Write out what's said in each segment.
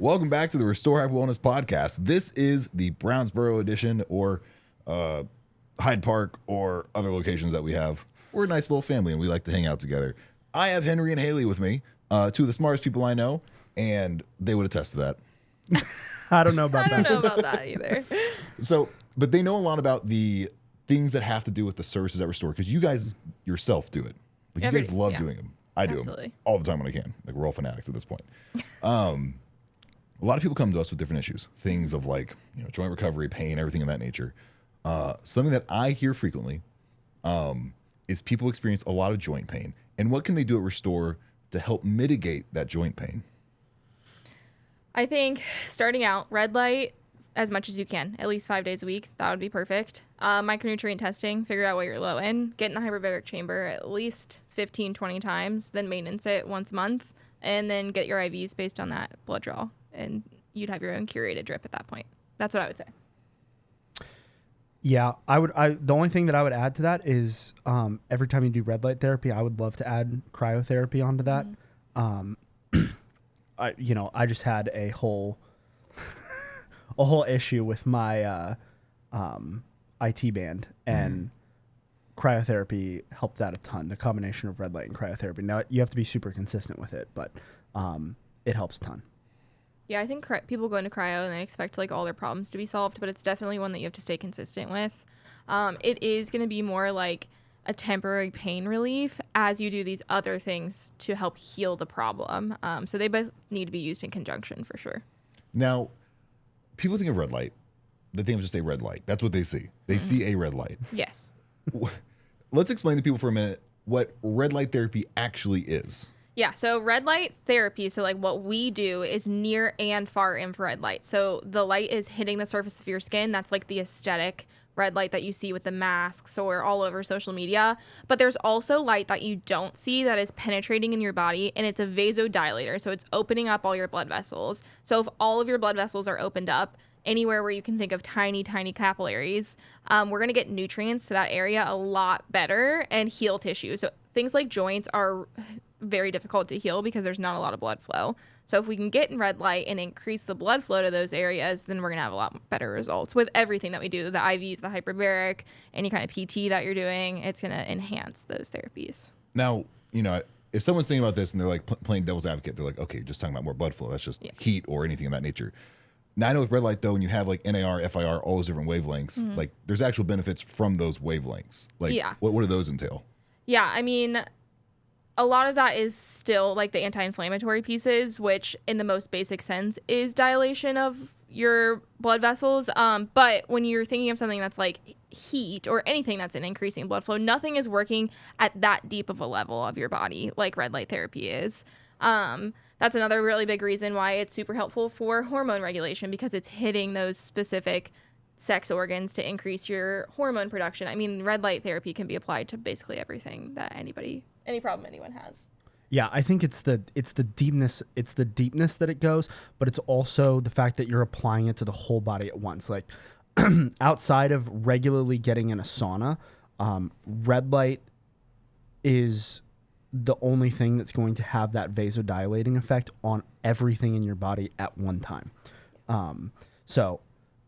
Welcome back to the Restore Hyper Wellness Podcast. This is the Brownsboro edition, or Hyde Park, or other locations that we have. We're a nice little family, and we like to hang out together. I have Henry and Haley with me, two of the smartest people I know, and they would attest to that. I don't know about that. I don't know about that either. So, but they know a lot about the things that have to do with the services at Restore, because you guys yourself do it. Like, you guys love doing them. I do them all the time when I can. Like, we're all fanatics at this point. A lot of people come to us with different issues, things of like, joint recovery, pain, everything of that nature. Something that I hear frequently is people experience a lot of joint pain. And what can they do at Restore to help mitigate that joint pain? I think starting out, red light as much as you can, at least 5 days a week. That would be perfect. Micronutrient testing, figure out what you're low in. Get in the hyperbaric chamber at least 15, 20 times, then maintenance it once a month, and then get your IVs based on that blood draw. And you'd have your own curated drip at that point. That's what I would say. Yeah, the only thing that I would add to that is every time you do red light therapy, I would love to add cryotherapy onto that. Mm-hmm. I just had a whole issue with my IT band, and cryotherapy helped that a ton. The combination of red light and cryotherapy. Now you have to be super consistent with it, but it helps a ton. Yeah, I think people go into cryo and they expect like all their problems to be solved, but it's definitely one that you have to stay consistent with. It is going to be more like a temporary pain relief as you do these other things to help heal the problem. So they both need to be used in conjunction for sure. Now, people think of red light. They think of just a red light. That's what they see. They see a red light. Yes. Let's explain to people for a minute what red light therapy actually is. Yeah, so red light therapy, so like what we do is near and far infrared light. So the light is hitting the surface of your skin. That's like the aesthetic red light that you see with the masks or all over social media. But there's also light that you don't see that is penetrating in your body, and it's a vasodilator. So it's opening up all your blood vessels. So if all of your blood vessels are opened up, anywhere where you can think of tiny, tiny capillaries, we're going to get nutrients to that area a lot better and heal tissue. So things like joints are very difficult to heal because there's not a lot of blood flow. So if we can get in red light and increase the blood flow to those areas, then we're going to have a lot better results with everything that we do, the IVs, the hyperbaric, any kind of PT that you're doing. It's going to enhance those therapies. Now, if someone's thinking about this and they're like playing devil's advocate, they're like, okay, you're just talking about more blood flow. That's just heat or anything of that nature. Now, I know with red light, though, when you have like NAR, FIR, all those different wavelengths, like there's actual benefits from those wavelengths. Like, what do those entail? Yeah, I mean, a lot of that is still like the anti-inflammatory pieces, which in the most basic sense is dilation of your blood vessels. But when you're thinking of something that's like heat or anything that's an increasing blood flow, nothing is working at that deep of a level of your body like red light therapy is. That's another really big reason why it's super helpful for hormone regulation, because it's hitting those specific sex organs to increase your hormone production. I mean, red light therapy can be applied to basically everything that any problem anyone has. Yeah, I think it's the deepness that it goes, but it's also the fact that you're applying it to the whole body at once. Like outside of regularly getting in a sauna, red light is the only thing that's going to have that vasodilating effect on everything in your body at one time. So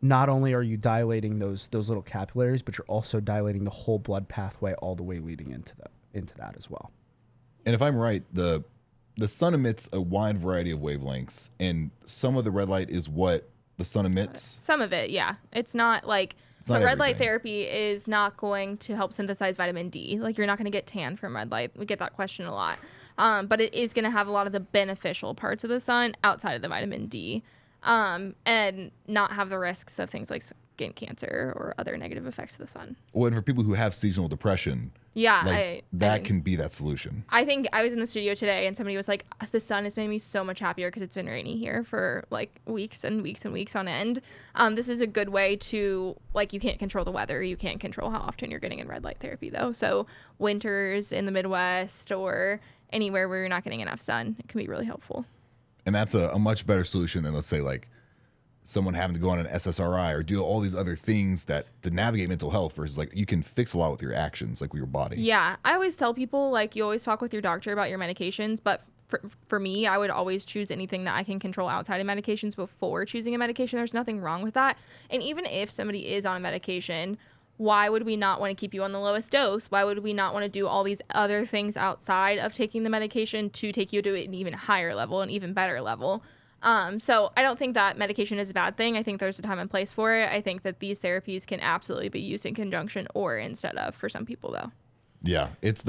not only are you dilating those little capillaries, but you're also dilating the whole blood pathway all the way leading into that as well. And if I'm right, the sun emits a wide variety of wavelengths, and some of the red light is what the sun emits. Some of it, yeah. It's not like red light therapy is not going to help synthesize vitamin D. Like, you're not going to get tan from red light. We get that question a lot. But it is going to have a lot of the beneficial parts of the sun outside of the vitamin D, and not have the risks of things like skin cancer or other negative effects of the sun. Well, and for people who have seasonal depression, that can be that solution. I think I was in the studio today and somebody was like, the sun has made me so much happier because it's been rainy here for like weeks and weeks and weeks on end. This is a good way to, like, you can't control the weather. You can't control how often you're getting in red light therapy though. So winters in the Midwest or anywhere where you're not getting enough sun, it can be really helpful. And that's a much better solution than, let's say, like someone having to go on an SSRI or do all these other things that to navigate mental health, versus like you can fix a lot with your actions, like with your body. Yeah. I always tell people, like, you always talk with your doctor about your medications, but for me, I would always choose anything that I can control outside of medications before choosing a medication. There's nothing wrong with that. And even if somebody is on a medication, why would we not want to keep you on the lowest dose? Why would we not want to do all these other things outside of taking the medication to take you to an even higher level, an even better level? So I don't think that medication is a bad thing. I think there's a time and place for it. I think that these therapies can absolutely be used in conjunction or instead of for some people, though. Yeah, it's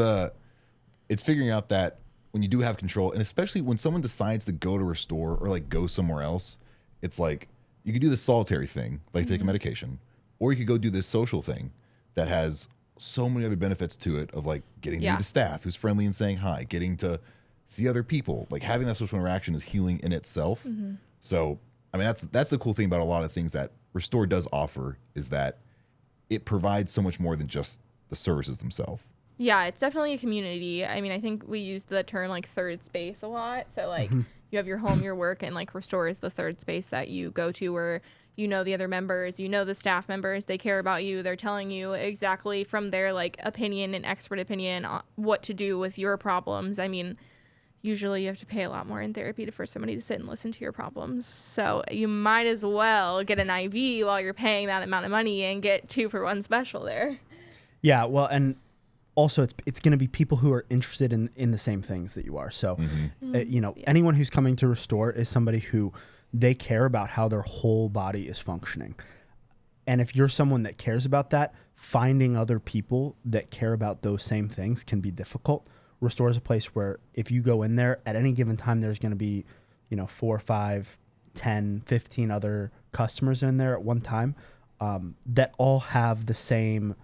figuring out that when you do have control, and especially when someone decides to go to Restore or like go somewhere else, it's like you could do this solitary thing, like take a medication, or you could go do this social thing that has so many other benefits to it of like getting to meet the staff who's friendly and saying hi, getting to see other people, like having that social interaction is healing in itself. So, I mean, that's the cool thing about a lot of things that Restore does offer is that it provides so much more than just the services themselves. Yeah, it's definitely a community. I mean, I think we use the term like third space a lot. So like you have your home, your work, and like Restore is the third space that you go to where you know the other members, you know the staff members, they care about you. They're telling you exactly from their like opinion and expert opinion what to do with your problems. I mean, usually you have to pay a lot more in therapy for somebody to sit and listen to your problems. So you might as well get an IV while you're paying that amount of money and get 2-for-1 special there. Yeah, well, and also it's going to be people who are interested in the same things that you are. So, anyone who's coming to Restore is somebody who they care about how their whole body is functioning. And if you're someone that cares about that, finding other people that care about those same things can be difficult. Restore is a place where if you go in there at any given time, there's going to be, 4, 5, 10, 15 other customers in there at one time that all have the same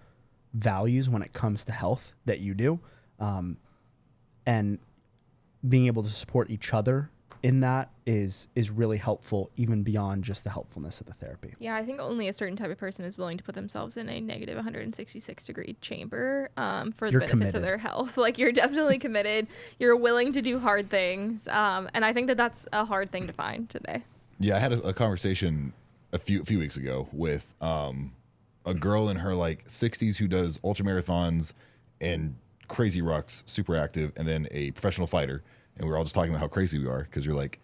values when it comes to health that you do. And being able to support each other in that is really helpful, even beyond just the helpfulness of the therapy. Yeah, I think only a certain type of person is willing to put themselves in a negative 166-degree chamber for the benefits of their health. Like, you're definitely committed. You're willing to do hard things. And I think that that's a hard thing to find today. Yeah, I had a conversation a few weeks ago with a girl in her like 60s who does ultra marathons and crazy rucks, super active, and then a professional fighter. And we were all just talking about how crazy we are because you're like,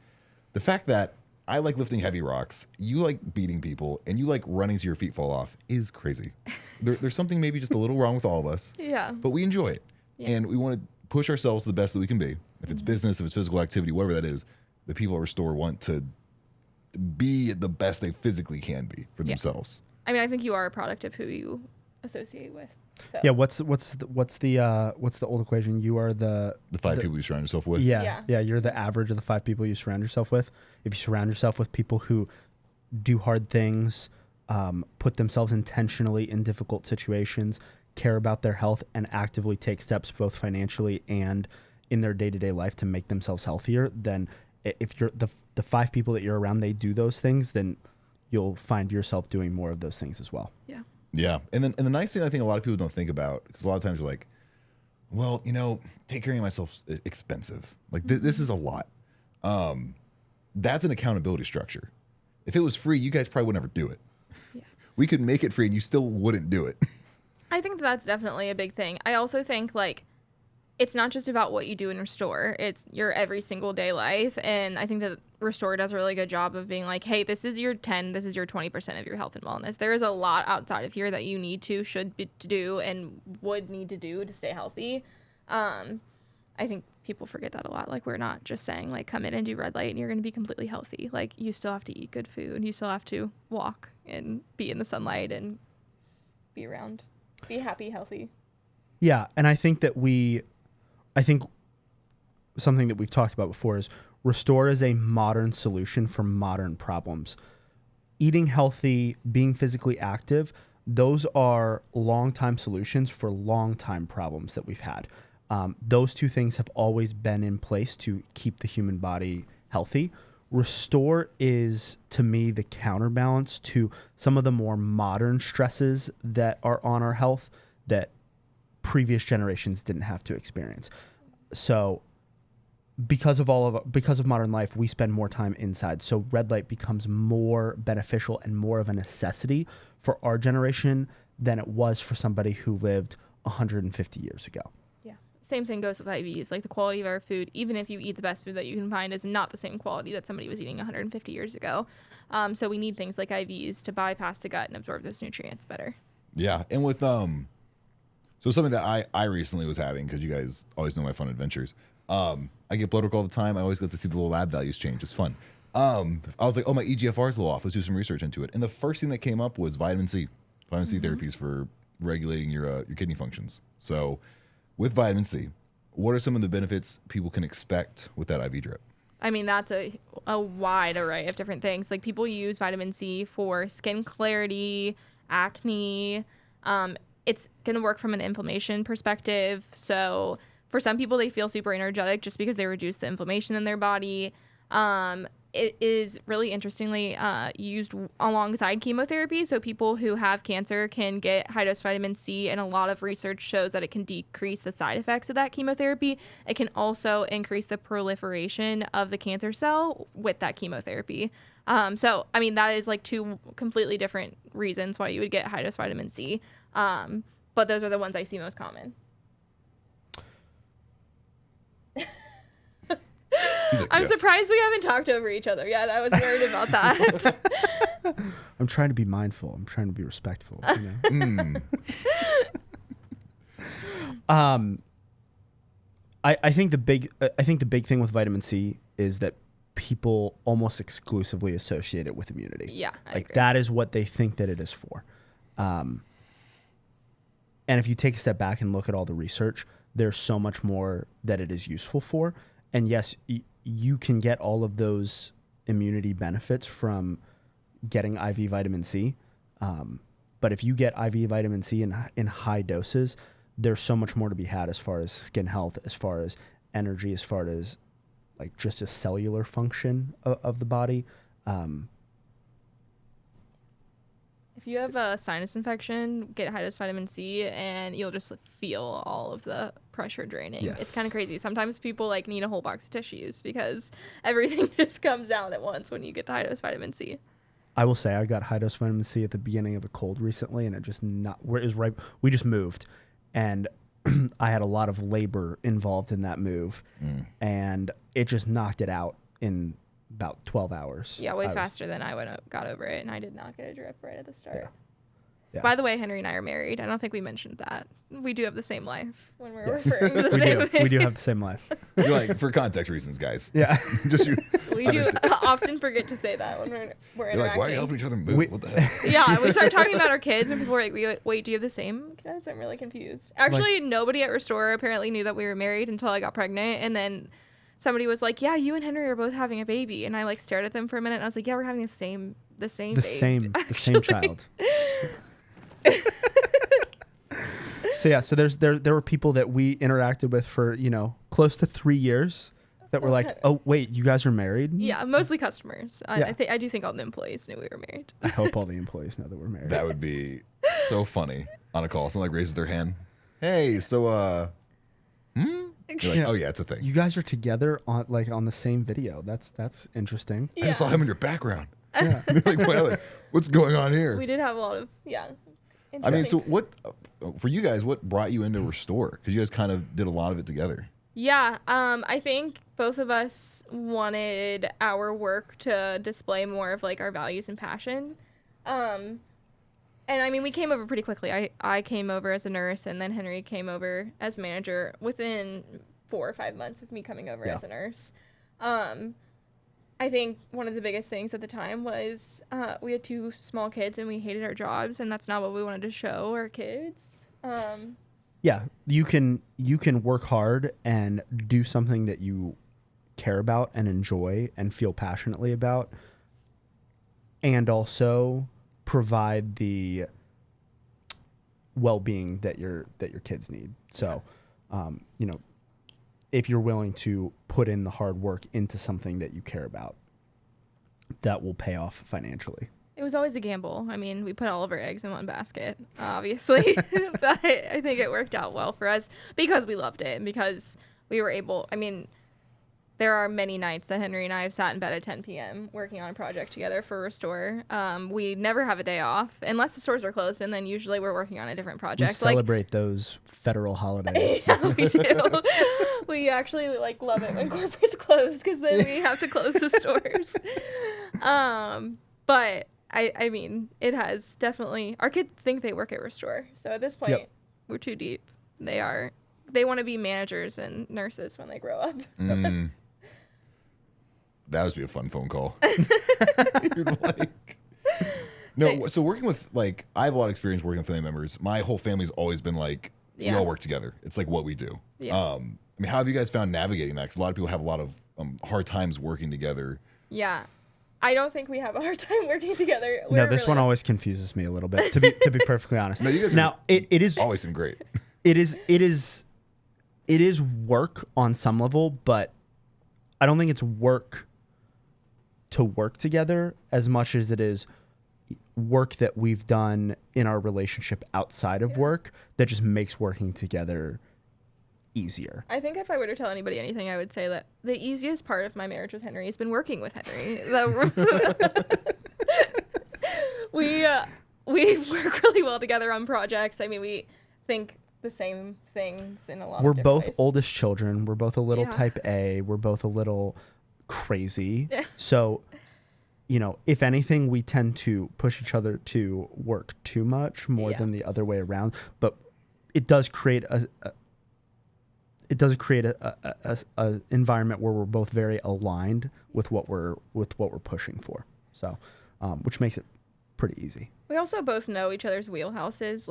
the fact that I like lifting heavy rocks, you like beating people, and you like running till your feet fall off is crazy. There's something maybe just a little wrong with all of us. Yeah. But we enjoy it. Yeah. And we want to push ourselves to the best that we can be. If it's business, if it's physical activity, whatever that is, the people at Restore want to be the best they physically can be for themselves. I mean, I think you are a product of who you associate with. So. Yeah, what's the old equation? You are the 5 people you surround yourself with. Yeah, you're the average of the 5 people you surround yourself with. If you surround yourself with people who do hard things, put themselves intentionally in difficult situations, care about their health, and actively take steps both financially and in their day-to-day life to make themselves healthier, then if you're the 5 people that you're around, they do those things, then you'll find yourself doing more of those things as well. Yeah. Yeah. And the nice thing I think a lot of people don't think about, because a lot of times you're like, well, take care of myself is expensive. Like this is a lot. That's an accountability structure. If it was free, you guys probably would never do it. Yeah. We could make it free and you still wouldn't do it. I think that's definitely a big thing. I also think like it's not just about what you do in Restore. It's your every single day life. And I think that Restore does a really good job of being like, hey, this is your 10, this is your 20% of your health and wellness. There is a lot outside of here that you need to, should be to do, and would need to do to stay healthy. I think people forget that a lot. Like, we're not just saying like, come in and do red light and you're going to be completely healthy. Like, you still have to eat good food. You still have to walk and be in the sunlight and be around, be happy, healthy. Yeah. And I think something that we've talked about before is Restore is a modern solution for modern problems. Eating healthy, being physically active, those are long-time solutions for long-time problems that we've had. Those two things have always been in place to keep the human body healthy. Restore is, to me, the counterbalance to some of the more modern stresses that are on our health that previous generations didn't have to experience. So because of modern life, we spend more time inside. So red light becomes more beneficial and more of a necessity for our generation than it was for somebody who lived 150 years ago. Yeah, same thing goes with IVs. Like the quality of our food, even if you eat the best food that you can find, is not the same quality that somebody was eating 150 years ago. So we need things like IVs to bypass the gut and absorb those nutrients better. Yeah, and with so something that I recently was having, because you guys always know my fun adventures. I get blood work all the time. I always get to see the little lab values change. It's fun. I was like, oh, my EGFR is a little off. Let's do some research into it. And the first thing that came up was vitamin C. Vitamin C therapies for regulating your kidney functions. So with vitamin C, what are some of the benefits people can expect with that IV drip? I mean, that's a wide array of different things. Like people use vitamin C for skin clarity, acne. It's going to work from an inflammation perspective. So for some people, they feel super energetic just because they reduce the inflammation in their body. It is really interestingly used alongside chemotherapy. So people who have cancer can get high dose vitamin C, and a lot of research shows that it can decrease the side effects of that chemotherapy. It can also increase the proliferation of the cancer cell with that chemotherapy. So, I mean, that is like two completely different reasons why you would get high dose vitamin C. But those are the ones I see most common. Like, I'm yes. surprised we haven't talked over each other yet. I was worried about that. I'm trying to be mindful. I'm trying to be respectful. You know? I think the big thing with vitamin C is that people almost exclusively associate it with immunity. Yeah, I like agree. that is what they think that it is for. And if you take a step back and look at all the research, there's so much more that it is useful for. And yes, you can get all of those immunity benefits from getting IV vitamin C. But if you get IV vitamin C in high doses, there's so much more to be had as far as skin health, as far as energy, as far as like just a cellular function of the body. If you have a sinus infection, get high dose vitamin C and you'll just feel all of the pressure draining. Yes. It's kind of crazy. Sometimes people like need a whole box of tissues because everything just comes down at once when you get the high dose vitamin C. I will say I got high dose vitamin C at the beginning of a cold recently, and it was right. We just moved, and I had a lot of labor involved in that move, and it just knocked it out in about 12 hours. Yeah, way faster than I would have got over it, and I did not get a drip right at the start. Yeah. Yeah. By the way, Henry and I are married. I don't think we mentioned that. We do have the same life when we're Yes. referring to the same thing. We do have the same life. You're like, for context reasons, guys. Yeah. Just you. We do often forget to say that when we're You're interacting. like, why are you helping each other move? What the hell? Yeah, we start talking about our kids, and people are like, wait, do you have the same kids? I'm really confused. Actually, nobody at Restore apparently knew that we were married until I got pregnant, and then somebody was like, yeah, you and Henry are both having a baby, and I like stared at them for a minute, and I was like, yeah, we're having the same The baby, same child. So yeah, so there were people that we interacted with for, close to 3 years that were like, oh wait, you guys are married? Yeah, mostly customers. Yeah. I do think all the employees knew we were married. I hope all the employees know that we're married. That would be so funny on a call. Someone like raises their hand. Hey, so You're like, Yeah. oh yeah, it's a thing. You guys are together on the same video. That's interesting. I just saw him in your background. Yeah. Like, what's going on here? We did have a lot of I mean, so interesting- what for you guys? What brought you into Restore? Because you guys kind of did a lot of it together. Yeah, I think both of us wanted our work to display more of like our values and passion. And I mean, we came over pretty quickly. I came over as a nurse, and then Henry came over as manager within 4 or 5 months of me coming over as a nurse. I think one of the biggest things at the time was we had 2 small kids and we hated our jobs, and that's not what we wanted to show our kids. Yeah, you can work hard and do something that you care about and enjoy and feel passionately about, and also provide the well-being that your kids need. So, if you're willing to put in the hard work into something that you care about, that will pay off financially. It was always a gamble. I mean, we put all of our eggs in one basket, obviously. But I think it worked out well for us because we loved it and because we were able, I mean, there are many nights that Henry and I have sat in bed at 10 p.m. working on a project together for Restore. We never have a day off unless the stores are closed, and then usually we're working on a different project. We celebrate those federal holidays. Yeah, we do. We actually love it when corporate's closed because then we have to close the stores. But I mean, it has definitely. Our kids think they work at Restore, so at this point, we're too deep. They want to be managers and nurses when they grow up. That would be a fun phone call. So working with, I have a lot of experience working with family members. My whole family's always been we all work together. It's like what we do. Yeah. I mean, how have you guys found navigating that? Because a lot of people have a lot of hard times working together. Yeah. I don't think we have a hard time working together. No, this one always confuses me a little bit, to be perfectly honest. No, you guys it is always been great. It is work on some level, but I don't think it's work to work together as much as it is work that we've done in our relationship outside of work that just makes working together easier. I think if I were to tell anybody anything, I would say that the easiest part of my marriage with Henry has been working with Henry. We work really well together on projects. I mean, we think the same things in a lot of different both ways. Oldest children. We're both a little type A. We're both a little crazy. So, if anything, we tend to push each other to work too much more than the other way around. But it does create a environment where we're both very aligned with what we're pushing for. So, which makes it pretty easy. We also both know each other's wheelhouses.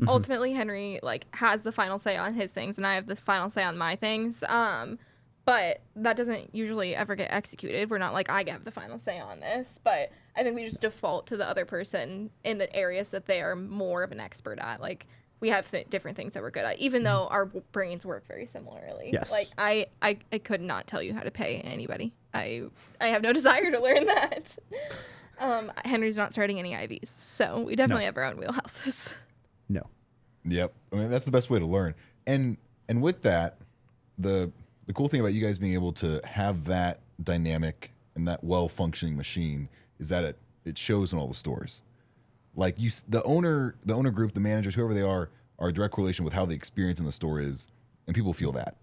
Ultimately, Henry has the final say on his things, and I have the final say on my things. But that doesn't usually ever get executed. We're not I have the final say on this. But I think we just default to the other person in the areas that they are more of an expert at. We have different things that we're good at, even though our brains work very similarly. Yes. I could not tell you how to pay anybody. I have no desire to learn that. Henry's not starting any IVs, so we definitely have our own wheelhouses. No. Yep. I mean, that's the best way to learn. And with that, the cool thing about you guys being able to have that dynamic and that well-functioning machine is that it shows in all the stores. The owner group, the managers, whoever they are a direct correlation with how the experience in the store is, and people feel that.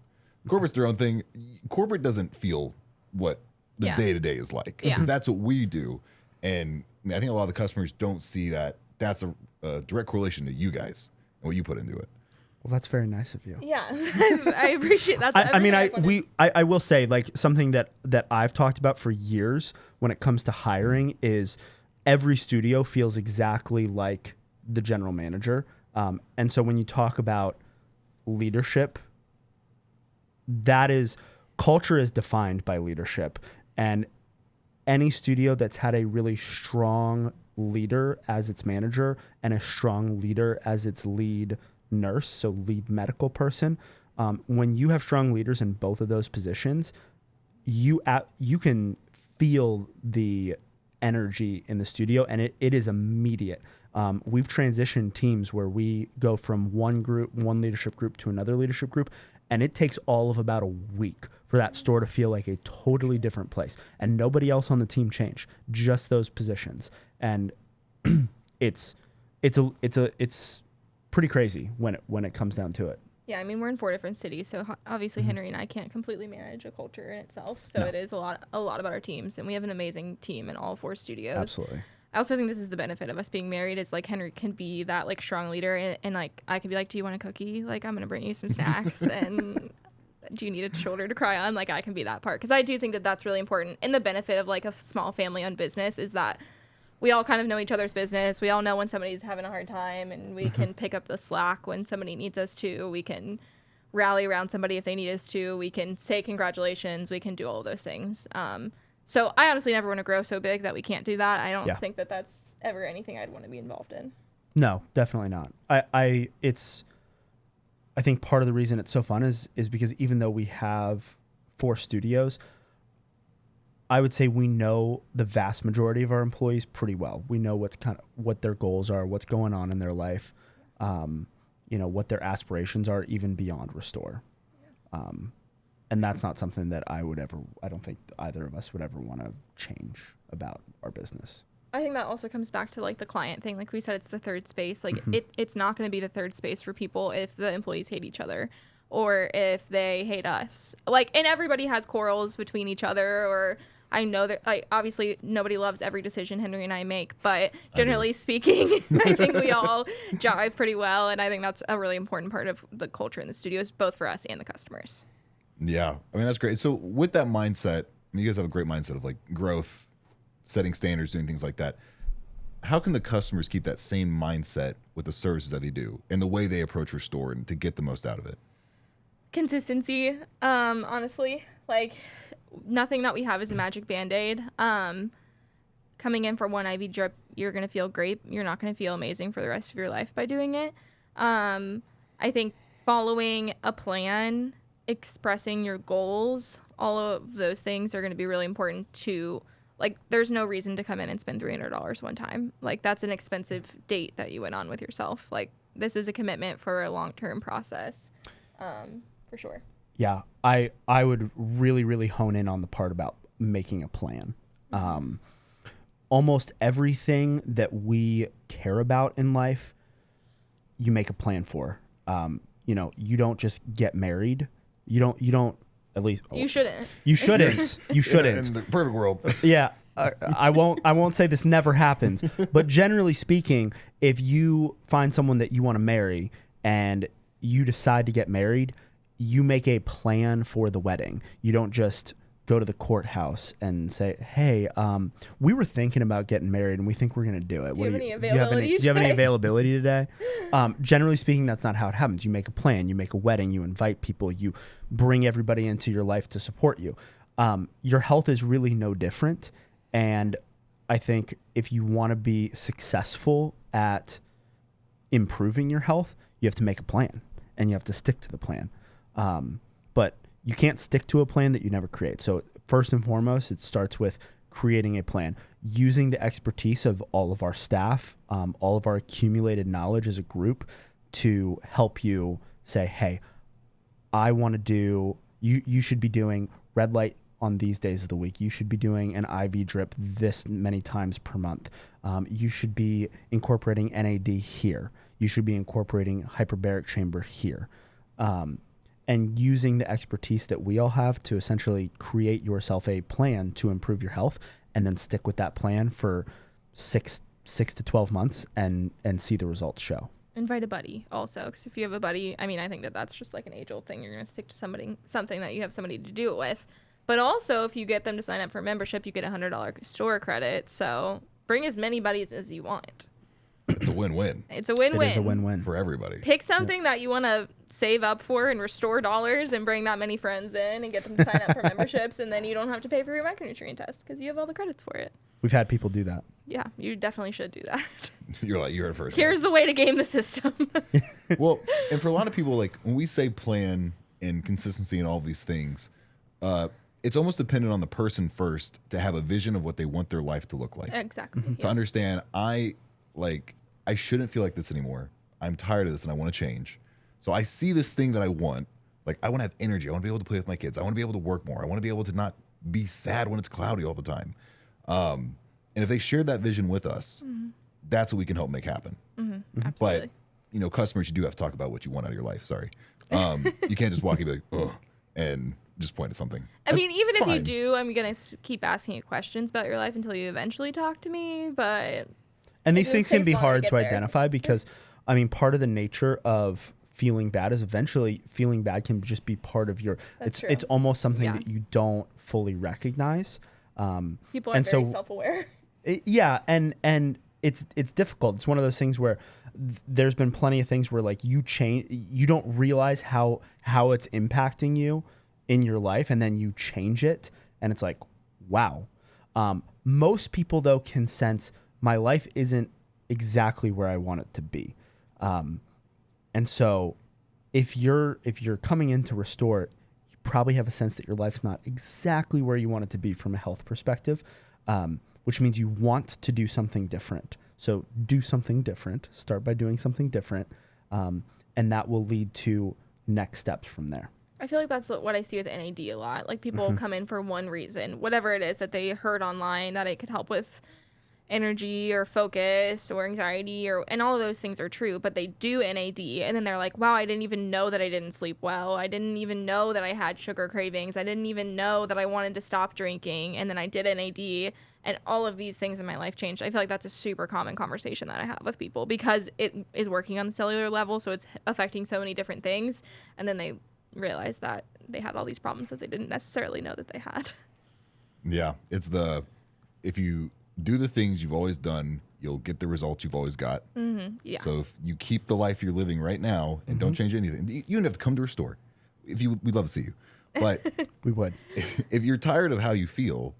Corporate's their own thing. Corporate doesn't feel what the day-to-day is like, because that's what we do. And I think a lot of the customers don't see that that's a direct correlation to you guys and what you put into it. Well, that's very nice of you. Yeah, I appreciate that. I will say something that I've talked about for years when it comes to hiring is every studio feels exactly like the general manager. And so when you talk about leadership, culture is defined by leadership. And any studio that's had a really strong leader as its manager and a strong leader as its lead nurse, so lead medical person, when you have strong leaders in both of those positions, you can feel the energy in the studio, and it is immediate. We've transitioned teams where we go from one leadership group to another leadership group, and it takes all of about a week for that store to feel like a totally different place, and nobody else on the team changed, just those positions. And it's pretty crazy when it comes down to it. Yeah, I mean, we're in 4 different cities, so obviously Henry and I can't completely manage a culture in itself. So it is a lot about our teams, and we have an amazing team in all 4 studios. Absolutely. I also think this is the benefit of us being married is Henry can be that strong leader, and I could be do you want a cookie? I'm gonna bring you some snacks, and do you need a shoulder to cry on? I can be that part, because I do think that that's really important. And the benefit of a small family-owned business is that we all kind of know each other's business. We all know when somebody's having a hard time, and we can pick up the slack when somebody needs us to. We can rally around somebody if they need us to. We can say congratulations. We can do all of those things. So I honestly never want to grow so big that we can't do that. I don't think that that's ever anything I'd want to be involved in. No, definitely not. I think part of the reason it's so fun is because even though we have 4 studios, I would say we know the vast majority of our employees pretty well. We know what their goals are, what's going on in their life, what their aspirations are, even beyond Restore. And that's not something that I don't think either of us would ever want to change about our business. I think that also comes back to like the client thing. Like we said, it's the third space. Like it's not going to be the third space for people if the employees hate each other or if they hate us. Like, and everybody has quarrels between each other, or I know that like obviously nobody loves every decision Henry and I make, but generally speaking, I think we all jive pretty well. And I think that's a really important part of the culture in the studios, both for us and the customers. Yeah. I mean, that's great. So with that mindset, you guys have a great mindset of like growth, setting standards, doing things like that. How can the customers keep that same mindset with the services that they do and the way they approach Restore and to get the most out of it? Consistency, honestly. Like, nothing that we have is a magic Band-Aid. Coming in for one IV drip, you're going to feel great. You're not going to feel amazing for the rest of your life by doing it. I think following a plan, expressing your goals, all of those things are going to be really important to, like, there's no reason to come in and spend $300 one time. Like, that's an expensive date that you went on with yourself. Like, this is a commitment for a long-term process, for sure. Yeah, I would really, really hone in on the part about making a plan. Almost everything that we care about in life, you make a plan for. You know, you don't just get married. You don't. At least you shouldn't. You shouldn't. You shouldn't. In the perfect world. Yeah. I won't say this never happens, but generally speaking, if you find someone that you want to marry and you decide to get married, you make a plan for the wedding. You don't just go to the courthouse and say, "Hey, we were thinking about getting married and we think we're going to do it. Do you have any availability today?" Generally speaking, that's not how it happens. You make a plan, you make a wedding, you invite people, you bring everybody into your life to support you. Your health is really no different. And I think if you want to be successful at improving your health, you have to make a plan and you have to stick to the plan. But you can't stick to a plan that you never create. So first and foremost, it starts with creating a plan, using the expertise of all of our staff, all of our accumulated knowledge as a group to help you say, hey, I want to do, you should be doing red light on these days of the week. You should be doing an IV drip this many times per month. You should be incorporating NAD here. You should be incorporating hyperbaric chamber here. And using the expertise that we all have to essentially create yourself a plan to improve your health and then stick with that plan for six to 12 months and see the results show. Invite a buddy also, because if you have a buddy, I mean, I think that's just like an age-old thing. You're going to stick to something that you have somebody to do it with. But also, if you get them to sign up for membership, you get $100 store credit. So bring as many buddies as you want. It's a win-win. It's a win-win. It is a win-win. For everybody. Pick something that you want to save up for and restore dollars and bring that many friends in and get them to sign up for memberships, and then you don't have to pay for your micronutrient test because you have all the credits for it. We've had people do that. Yeah, you definitely should do that. You heard it first. Here's the way to game the system. Well, and for a lot of people, like when we say plan and consistency and all of these things, it's almost dependent on the person first to have a vision of what they want their life to look like. Exactly. To understand, I shouldn't feel like this anymore. I'm tired of this and I want to change. So I see this thing that I want. Like, I want to have energy. I want to be able to play with my kids. I want to be able to work more. I want to be able to not be sad when it's cloudy all the time. And if they share that vision with us, that's what we can help make happen. Absolutely. But, customers, you do have to talk about what you want out of your life. Sorry. You can't just walk in and be like, ugh, and just point at something. I mean, even if you do, I'm going to keep asking you questions about your life until you eventually talk to me. But and these things can be hard to identify because, I mean, part of the nature of feeling bad is eventually feeling bad can just be part of your, it's almost something that you don't fully recognize. People are very self-aware. And it's difficult. It's one of those things where there's been plenty of things where like you don't realize how it's impacting you in your life, and then you change it and it's like, wow. Most people though can sense my life isn't exactly where I want it to be. And so if you're coming in to restore it, you probably have a sense that your life's not exactly where you want it to be from a health perspective, which means you want to do something different. So do something different, start by doing something different. And that will lead to next steps from there. I feel like that's what I see with NAD a lot. Like people come in for one reason, whatever it is that they heard online that it could help with energy or focus or anxiety, and all of those things are true, but they do NAD and then they're like, wow, I didn't even know that I didn't sleep well. I didn't even know that I had sugar cravings. I didn't even know that I wanted to stop drinking. And then I did NAD and all of these things in my life changed. I feel like that's a super common conversation that I have with people because it is working on the cellular level. So it's affecting so many different things. And then they realize that they had all these problems that they didn't necessarily know that they had. Yeah. If you do the things you've always done, you'll get the results you've always got. Yeah. So if you keep the life you're living right now and don't change anything, you don't have to come to Restore. We'd love to see you. But We would. if you're tired of how you feel,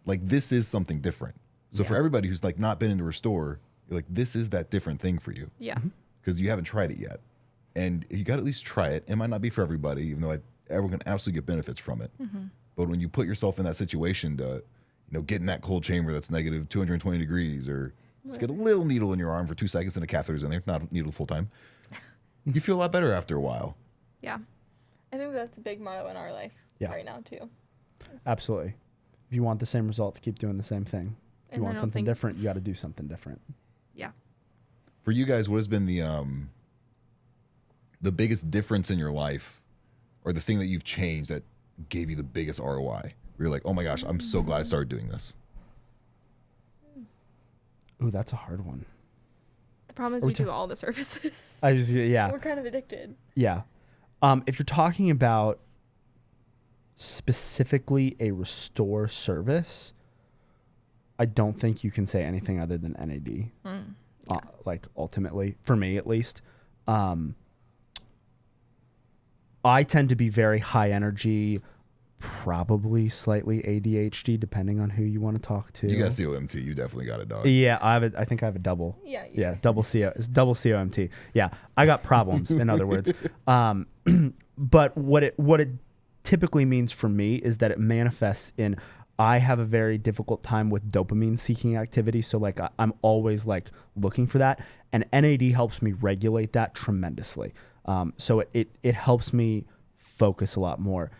like this is something different. So for everybody who's like not been into Restore, you're like, this is that different thing for you. Yeah. Because you haven't tried it yet. And you got to at least try it. It might not be for everybody, even though everyone can absolutely get benefits from it. But when you put yourself in that situation to, get in that cold chamber that's negative 220 degrees, or just get a little needle in your arm for 2 seconds and a catheter's in there, not a needle full time, you feel a lot better after a while. Yeah. I think that's a big motto in our life right now, too. Absolutely. If you want the same results, keep doing the same thing. If you And I want don't something think- different, you got to do something different. Yeah. For you guys, what has been the biggest difference in your life, or the thing that you've changed that gave you the biggest ROI? Where you're like, oh my gosh, I'm so glad I started doing this. Ooh, that's a hard one. The problem is we do all the services. Yeah. We're kind of addicted. Yeah. If you're talking about specifically a Restore service, I don't think you can say anything other than NAD. Like ultimately, for me at least. I tend to be very high energy, probably slightly ADHD, depending on who you want to talk to. You got COMT. You definitely got it, dog. Yeah, I think I have a double. Yeah. Yeah, it's double COMT. Yeah, I got problems. In other words, but what it typically means for me is that it manifests in I have a very difficult time with dopamine seeking activity. So like I'm always like looking for that, and NAD helps me regulate that tremendously. So it helps me focus a lot more.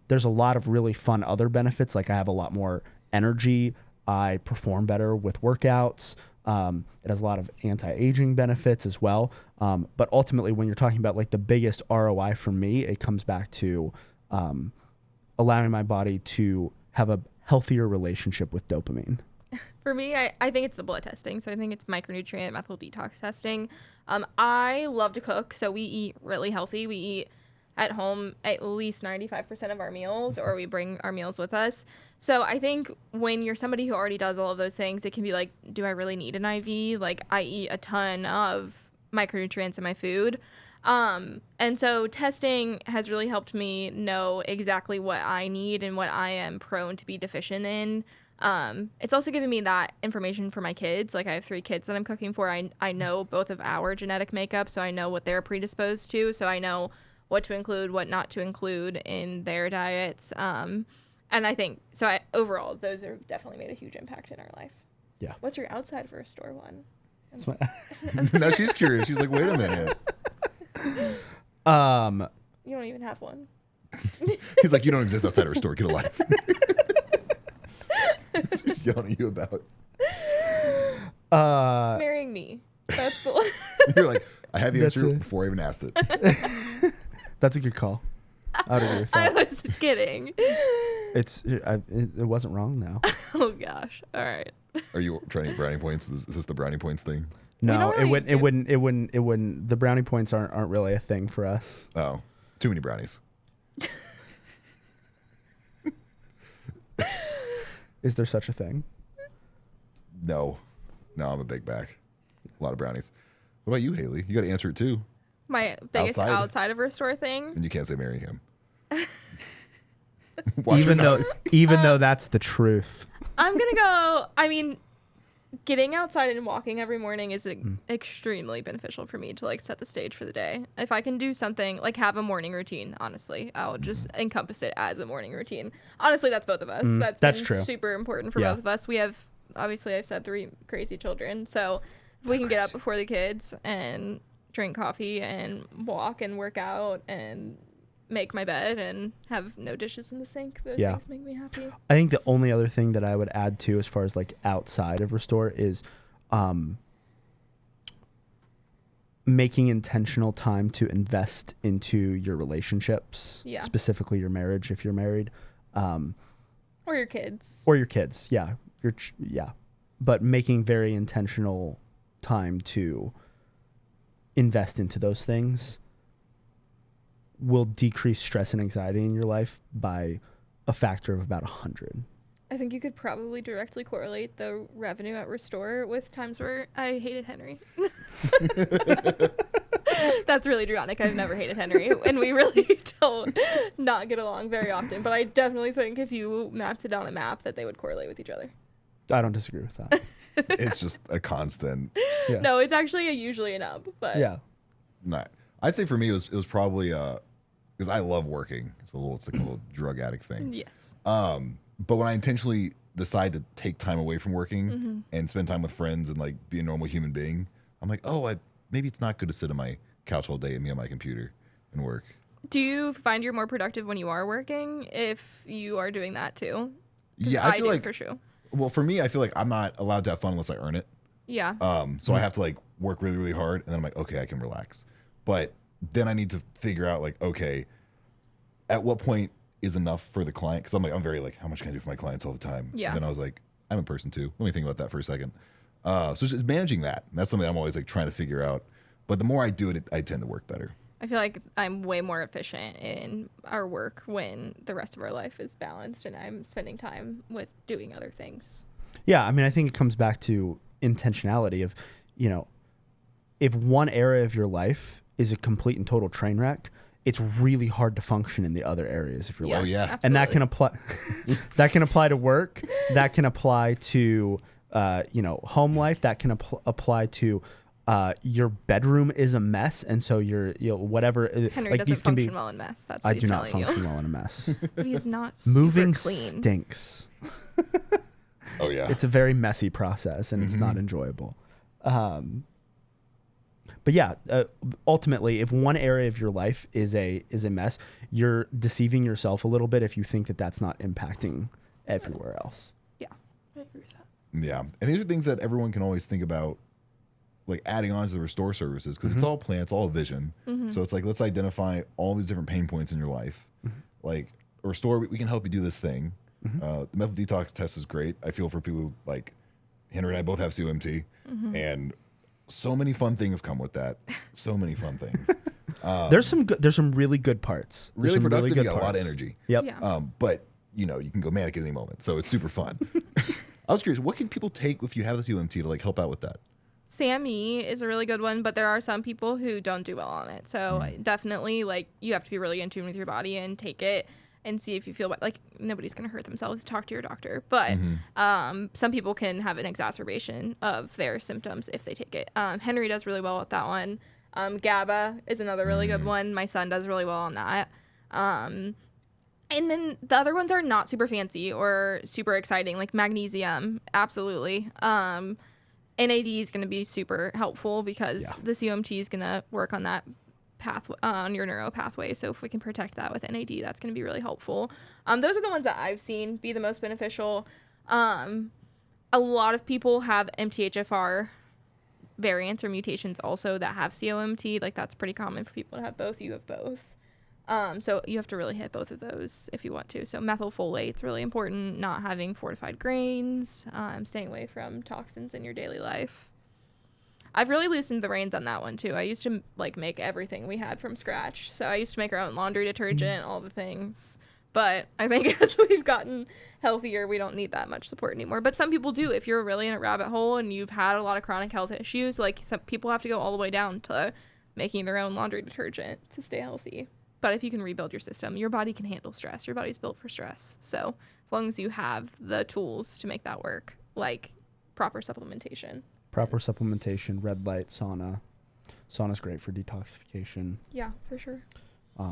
There's a lot of really fun other benefits. Like I have a lot more energy. I perform better with workouts. It has a lot of anti-aging benefits as well. But ultimately, when you're talking about like the biggest ROI for me, it comes back to allowing my body to have a healthier relationship with dopamine. For me, I think it's the blood testing. So I think it's micronutrient methyl detox testing. I love to cook, so we eat really healthy. We eat at home at least 95% of our meals, or we bring our meals with us. So I think when you're somebody who already does all of those things, it can be like, do I really need an IV? Like I eat a ton of micronutrients in my food. And so testing has really helped me know exactly what I need and what I am prone to be deficient in. It's also given me that information for my kids. Like I have 3 kids that I'm cooking for. I know both of our genetic makeup, so I know what they're predisposed to. So I know what to include, what not to include in their diets. And I think, so overall, those have definitely made a huge impact in our life. Yeah. What's your outside for a store one? Now she's curious. She's like, wait a minute. You don't even have one. He's like, you don't exist outside of a store. Get a life. She's yelling at you about. Marrying me. That's the one. You're like, I had the That's answer it. before I even asked it. That's a good call. I would agree with I that. was kidding. It wasn't wrong though. Oh gosh. All right. Are you trying to get brownie points? Is this the brownie points thing? No, don't really it wouldn't. The brownie points aren't really a thing for us. Oh, too many brownies. Is there such a thing? No, I'm a big back. A lot of brownies. What about you, Haley? You got to answer it too. My biggest Outside? outside of restore thing. And you can't say marry him. Even though that's the truth. I'm gonna go. I mean, getting outside and walking every morning is extremely beneficial for me to like set the stage for the day. If I can do something like have a morning routine, honestly, I'll just encompass it as a morning routine. Honestly, that's both of us. That's been true. super important for Yeah. both of us. We have, obviously, I've said 3 crazy children, so if we can get up before the kids and drink coffee and walk and work out and make my bed and have no dishes in the sink. Those things make me happy. I think the only other thing that I would add to, as far as like outside of Restore, is making intentional time to invest into your relationships, specifically your marriage if you're married, or your kids, but making very intentional time to invest into those things will decrease stress and anxiety in your life by a factor of about 100. I think you could probably directly correlate the revenue at Restore with times where I hated Henry. That's really dramatic. I've never hated Henry, and we really don't not get along very often. But I definitely think if you mapped it on a map that they would correlate with each other. I don't disagree with that. It's just a constant. Yeah. No, it's actually usually an up, but yeah. No, I'd say for me it was probably because I love working. It's like a little drug addict thing. Yes. But when I intentionally decide to take time away from working and spend time with friends and like be a normal human being, I'm like, maybe it's not good to sit on my couch all day and be on my computer and work. Do you find you're more productive when you are working if you are doing that too? Yeah, I feel like for sure. Well, for me, I feel like I'm not allowed to have fun unless I earn it. Yeah. So I have to like work really, really hard, and then I'm like, okay, I can relax. But then I need to figure out like, okay, at what point is enough for the client? Because I'm very like, how much can I do for my clients all the time? Yeah. And then I was like, I'm a person too. Let me think about that for a second. So it's just managing that. That's something I'm always like trying to figure out. But the more I do it, I tend to work better. I feel like I'm way more efficient in our work when the rest of our life is balanced and I'm spending time with doing other things. Yeah, I mean, I think it comes back to intentionality of, if one area of your life is a complete and total train wreck, it's really hard to function in the other areas of your life. Oh yeah. Absolutely. And that can apply to work, that can apply to home life, that can apply to your bedroom is a mess, and so whatever. Henry like, doesn't these can function well in mess. That's what I he's do not telling function you. well in a mess. But he's not Moving super clean. stinks. Oh yeah. It's a very messy process, and it's not enjoyable. But yeah, ultimately, if one area of your life is a mess, you're deceiving yourself a little bit if you think that that's not impacting everywhere else. Yeah, I agree with that. Yeah. And these are things that everyone can always think about, like adding on to the Restore services, because it's all plan, it's all vision. So it's like, let's identify all these different pain points in your life. Like Restore, we can help you do this thing. The method detox test is great. I feel for people who, like Henry and I both have COMT, and so many fun things come with that. So many fun things. There's some really good parts. There's Really some productive. good You got a lot of parts. energy. Yep. Yeah. But you can go manic at any moment, so it's super fun. I was curious, what can people take if you have the COMT to like help out with that? SAMe is a really good one, but there are some people who don't do well on it. So definitely, like, you have to be really in tune with your body and take it and see if you feel like nobody's going to hurt themselves. Talk to your doctor. But some people can have an exacerbation of their symptoms if they take it. Henry does really well with that one. GABA is another really good one. My son does really well on that. And then the other ones are not super fancy or super exciting, like magnesium. Absolutely. NAD is going to be super helpful because the COMT is going to work on that path on your neuro pathway. So if we can protect that with NAD, that's going to be really helpful. Those are the ones that I've seen be the most beneficial. A lot of people have MTHFR variants or mutations also that have COMT. Like, that's pretty common for people to have both. You have both. So you have to really hit both of those if you want to. So methylfolate's really important, not having fortified grains, staying away from toxins in your daily life. I've really loosened the reins on that one too. I used to make everything we had from scratch. So I used to make our own laundry detergent, all the things. But I think as we've gotten healthier, we don't need that much support anymore. But some people do. If you're really in a rabbit hole and you've had a lot of chronic health issues, like, some people have to go all the way down to making their own laundry detergent to stay healthy. But if you can rebuild your system, your body can handle stress. Your body's built for stress. So as long as you have the tools to make that work, like proper supplementation. Proper supplementation, red light, sauna. Sauna's great for detoxification. Yeah, for sure.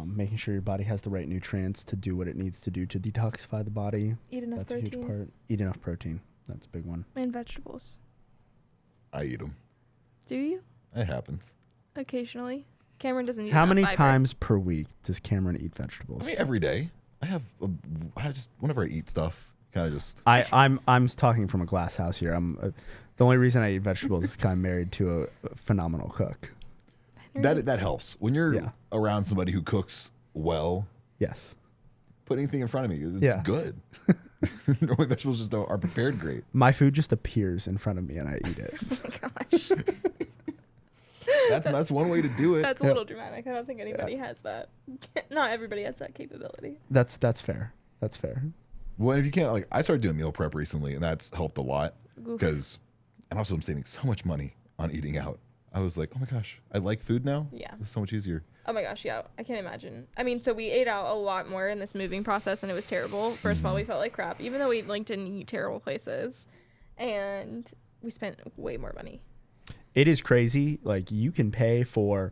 Making sure your body has the right nutrients to do what it needs to do to detoxify the body. Eat enough That's protein. a huge part. Eat enough protein. That's a big one. And vegetables. I eat them. Do you? It happens. Occasionally. Cameron doesn't eat How enough many fiber. times per week does Cameron eat vegetables? I mean, every day. I just whenever I eat stuff, kind of just. I'm talking from a glass house here. The only reason I eat vegetables is because I'm married to a phenomenal cook. That helps when you're Yeah. around somebody who cooks well. Yes. Put anything in front of me, it's Yeah. good. Normally vegetables just aren't prepared great. My food just appears in front of me and I eat it. Oh my gosh. That's one way to do it. That's a little dramatic. I don't think anybody has that. Not everybody has that capability. That's fair. That's fair. Well, if you can't, like, I started doing meal prep recently, and that's helped a lot because, and also I'm saving so much money on eating out. I was like, oh my gosh, I like food now. Yeah. It's so much easier. Oh my gosh, yeah. I can't imagine. I mean, so we ate out a lot more in this moving process, and it was terrible. First of all, we felt like crap, even though we didn't eat terrible places, and we spent way more money. It is crazy. Like, you can pay for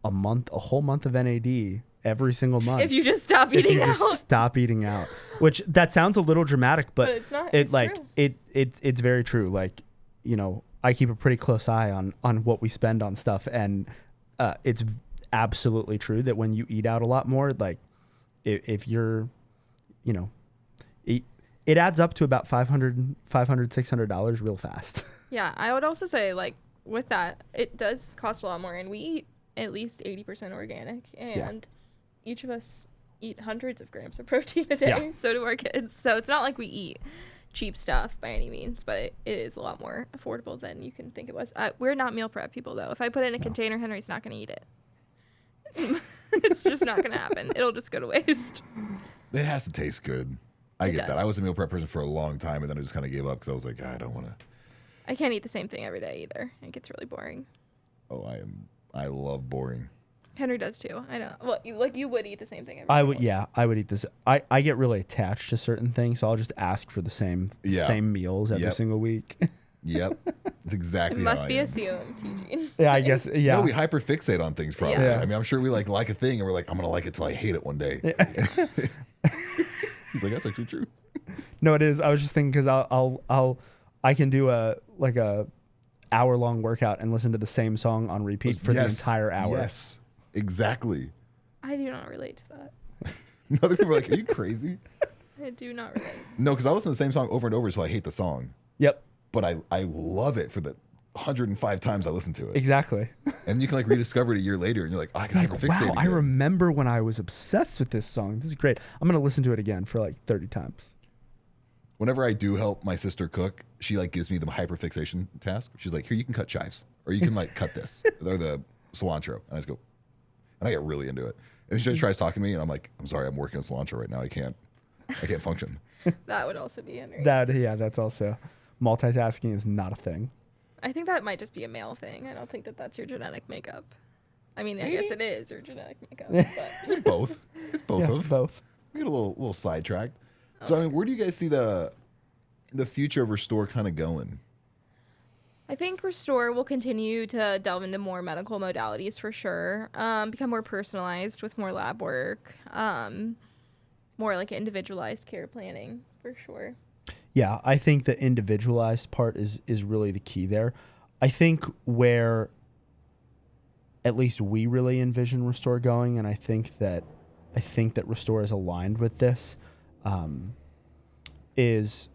a whole month of NAD every single month. If you just stop eating out. Stop eating out. Which, that sounds a little dramatic, but it's not. It It's like true. it's very true. Like, you know, I keep a pretty close eye on what we spend on stuff, and it's absolutely true that when you eat out a lot more, like if you're, you know, it adds up to about $500-$600 real fast. Yeah, I would also say, like, with that, it does cost a lot more, and we eat at least 80% organic, and each of us eat hundreds of grams of protein a day. Yeah. So do our kids. So it's not like we eat cheap stuff by any means, but it is a lot more affordable than you can think it was. We're not meal prep people, though. If I put it in a container, Henry's not going to eat it. It's just not going to happen. It'll just go to waste. It has to taste good. I It get that. does. I was a meal prep person for a long time, and then I just kind of gave up because I was like, I don't want to. I can't eat the same thing every day either. It gets really boring. Oh, I love boring. Henry does too. I know. Well, you would eat the same thing every I single would, yeah, I would eat this. I get really attached to certain things, so I'll just ask for the same meals every Yep. single week. Yep, it's exactly. It must how be I a am. COMT gene. Yeah, I guess. Yeah, No, we hyperfixate on things probably. Yeah. I mean, I'm sure we like a thing, and we're like, I'm gonna like it till I hate it one day. He's like, that's actually true. No, it is. I was just thinking because I can do a hour-long workout and listen to the same song on repeat for the entire hour. Yes, exactly. I do not relate to that. Other people are like, are you crazy? I do not relate. No, because I listen to the same song over and over until I hate the song. Yep, But I love it for the 105 times I listen to it. exactly. And you can like rediscover it a year later, and you're like, oh, I can hyperfixate Wow, I again. remember when I was obsessed with this song. This is great. I'm gonna listen to it again for like 30 times. Whenever I do help my sister cook, she like gives me the hyperfixation task. She's like, here, you can cut chives, or you can like cut this, or the cilantro. And I just go, and I get really into it. And she tries talking to me, and I'm like, I'm sorry, I'm working on cilantro right now. I can't function. That would also be Henry. That's also multitasking is not a thing. I think that might just be a male thing. I don't think that that's your genetic makeup. I mean, I Maybe. guess it is your genetic makeup, but It's both. It's both Yeah, of. both. We get a little sidetracked. So I mean, where do you guys see the future of Restore kind of going? I think Restore will continue to delve into more medical modalities for sure. Become more personalized with more lab work, more like individualized care planning for sure. Yeah, I think the individualized part is really the key there. I think where at least we really envision Restore going, and I think that Restore is aligned with this, is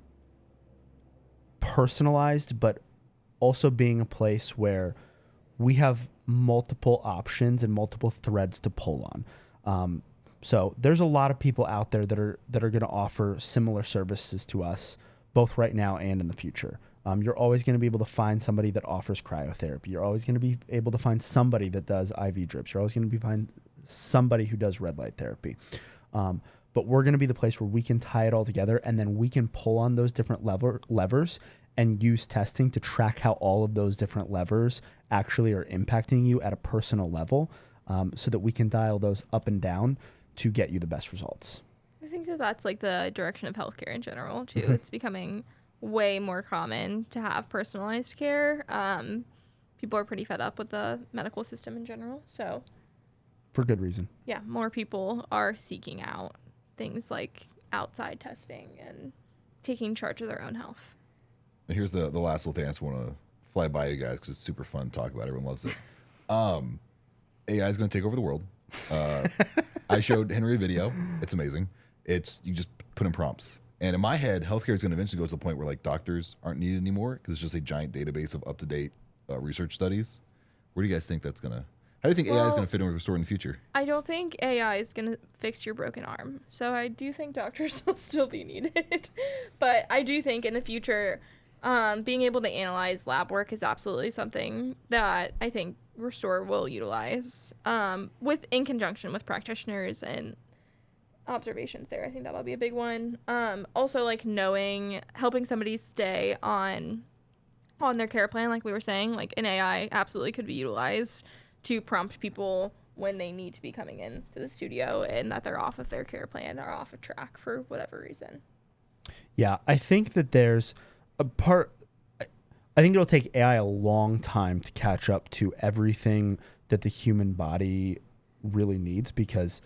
personalized, but also being a place where we have multiple options and multiple threads to pull on. So there's a lot of people out there that are going to offer similar services to us, both right now and in the future. You're always going to be able to find somebody that offers cryotherapy. You're always going to be able to find somebody that does IV drips. You're always going to find somebody who does red light therapy. But we're going to be the place where we can tie it all together, and then we can pull on those different levers and use testing to track how all of those different levers actually are impacting you at a personal level, so that we can dial those up and down to get you the best results. I think that that's like the direction of healthcare in general too. It's becoming way more common to have personalized care. People are pretty fed up with the medical system in general. So For good reason. yeah, more people are seeking out things like outside testing and taking charge of their own health. And here's the last little thing I just want to fly by you guys because it's super fun to talk about. Everyone loves it. AI is going to take over the world. I showed Henry a video. It's amazing. You just put in prompts. And in my head, healthcare is going to eventually go to the point where like doctors aren't needed anymore because it's just a giant database of up-to-date research studies. Where do you guys think that's going to... How do you think AI is going to fit in with the store in the future? I don't think AI is going to fix your broken arm. So I do think doctors will still be needed. But I do think in the future, being able to analyze lab work is absolutely something that I think Restore will utilize in conjunction with practitioners and observations there. I think that'll be a big one. Also, like helping somebody stay on their care plan, like we were saying, like an AI absolutely could be utilized to prompt people when they need to be coming in to the studio and that they're off of their care plan or off of track for whatever reason. Yeah, I think that there's a part... I think it'll take AI a long time to catch up to everything that the human body really needs, because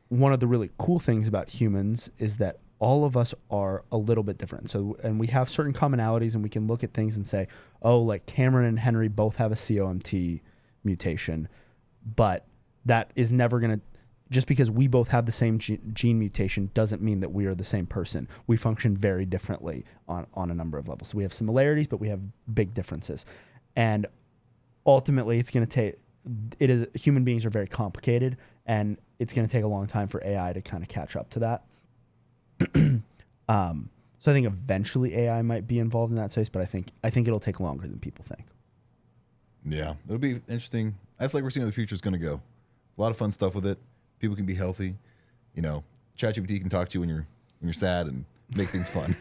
one of the really cool things about humans is that all of us are a little bit different. So, and we have certain commonalities, and we can look at things and say, oh, like Cameron and Henry both have a COMT mutation, but that is never going to... Just because we both have the same gene mutation doesn't mean that we are the same person. We function very differently on a number of levels. So we have similarities, but we have big differences. And ultimately, it's going to take... human beings are very complicated, and it's going to take a long time for AI to kind of catch up to that. So I think eventually AI might be involved in that space, but I think it'll take longer than people think. Yeah, it'll be interesting. That's like we're seeing where the future is going to go. A lot of fun stuff with it. People can be healthy. You know, ChatGPT can talk to you when you're sad and make things fun.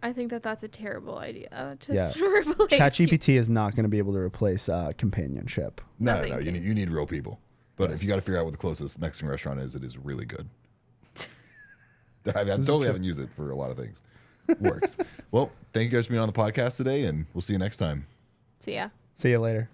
I think that's a terrible idea to replace. ChatGPT is not going to be able to replace companionship. No. You need real people. But if you got to figure out what the closest Mexican restaurant is, it is really good. I totally haven't used it for a lot of things. Works. Well, thank you guys for being on the podcast today, and we'll see you next time. See ya. See you later.